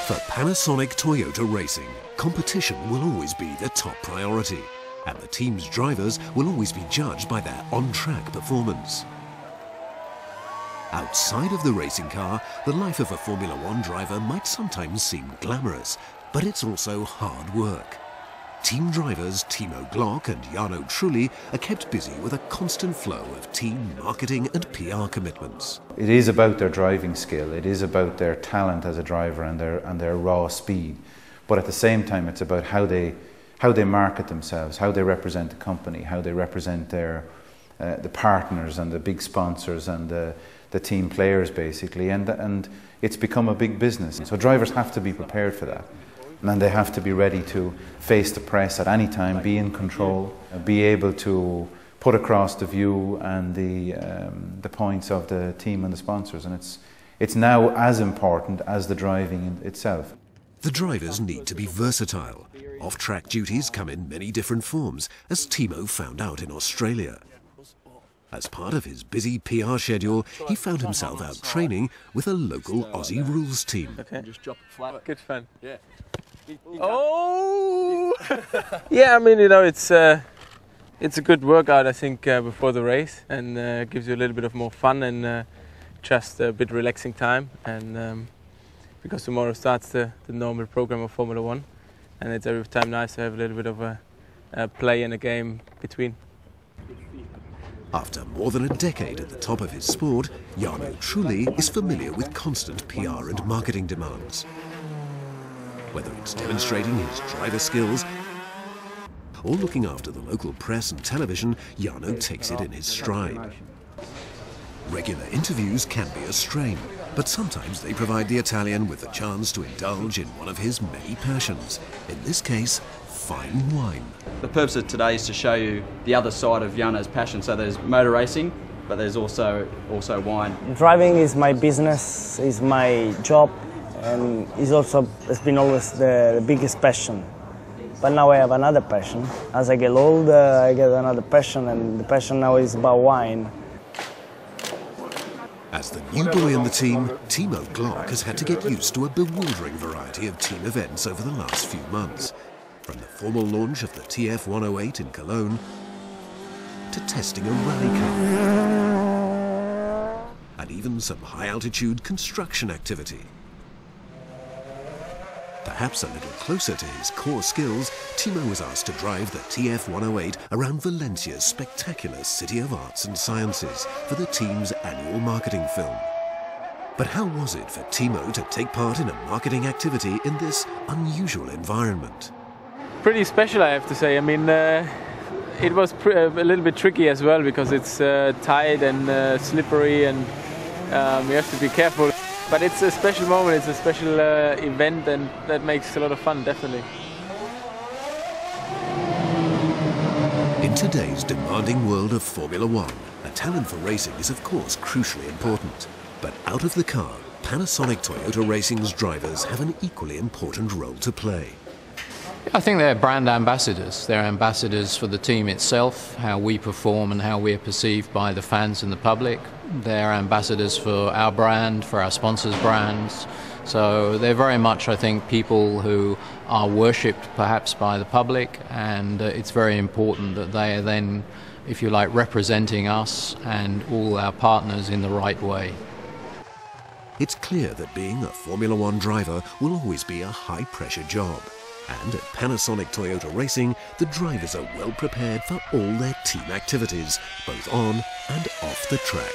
For Panasonic Toyota Racing, competition will always be the top priority, and the team's drivers will always be judged by their on-track performance. Outside of the racing car, the life of a Formula One driver might sometimes seem glamorous, but it's also hard work. Team drivers Timo Glock and Jarno Trulli are kept busy with a constant flow of team marketing and PR commitments. It is about their driving skill, it is about their talent as a driver and their raw speed. But at the same time, it's about how they market themselves, how they represent the company, how they represent the partners and the big sponsors and the team players basically. And it's become a big business. So drivers have to be prepared for that. And they have to be ready to face the press at any time, be in control, be able to put across the view and the points of the team and the sponsors. And it's now as important as the driving itself. The drivers need to be versatile. Off-track duties come in many different forms, as Timo found out in Australia. As part of his busy PR schedule, he found himself out training with a local Aussie rules team. Okay. Just drop it flat. Good fun. Yeah. Oh! Yeah, I mean, you know, it's a good workout, I think, before the race, and gives you a little bit of more fun and just a bit relaxing time. And because tomorrow starts the normal program of Formula One, and it's every time nice to have a little bit of a play and a game between. After more than a decade at the top of his sport, Jarno Trulli is familiar with constant PR and marketing demands. Whether it's demonstrating his driver skills or looking after the local press and television, Jarno takes it in his stride. Regular interviews can be a strain, but sometimes they provide the Italian with the chance to indulge in one of his many passions, in this case, fine wine. The purpose of today is to show you the other side of Jarno's passion. So there's motor racing, but there's also wine. Driving is my business, is my job, and it's been always the biggest passion. But now I have another passion. As I get older, I get another passion, and the passion now is about wine. As the new boy in the team, Timo Glock has had to get used to a bewildering variety of team events over the last few months. From the formal launch of the TF108 in Cologne, to testing a rally car, and even some high-altitude construction activity. Perhaps a little closer to his core skills, Timo was asked to drive the TF108 around Valencia's spectacular City of Arts and Sciences for the team's annual marketing film. But how was it for Timo to take part in a marketing activity in this unusual environment? Pretty special, I have to say. I mean, it was a little bit tricky as well because it's tight and slippery, and you have to be careful. But it's a special moment, it's a special event, and that makes a lot of fun, definitely. In today's demanding world of Formula One, a talent for racing is of course crucially important. But out of the car, Panasonic Toyota Racing's drivers have an equally important role to play. I think they're brand ambassadors. They're ambassadors for the team itself, how we perform and how we're perceived by the fans and the public. They're ambassadors for our brand, for our sponsors' brands. So they're very much, I think, people who are worshipped perhaps by the public, and it's very important that they are then, if you like, representing us and all our partners in the right way. It's clear that being a Formula One driver will always be a high-pressure job. And at Panasonic Toyota Racing, the drivers are well prepared for all their team activities, both on and off the track.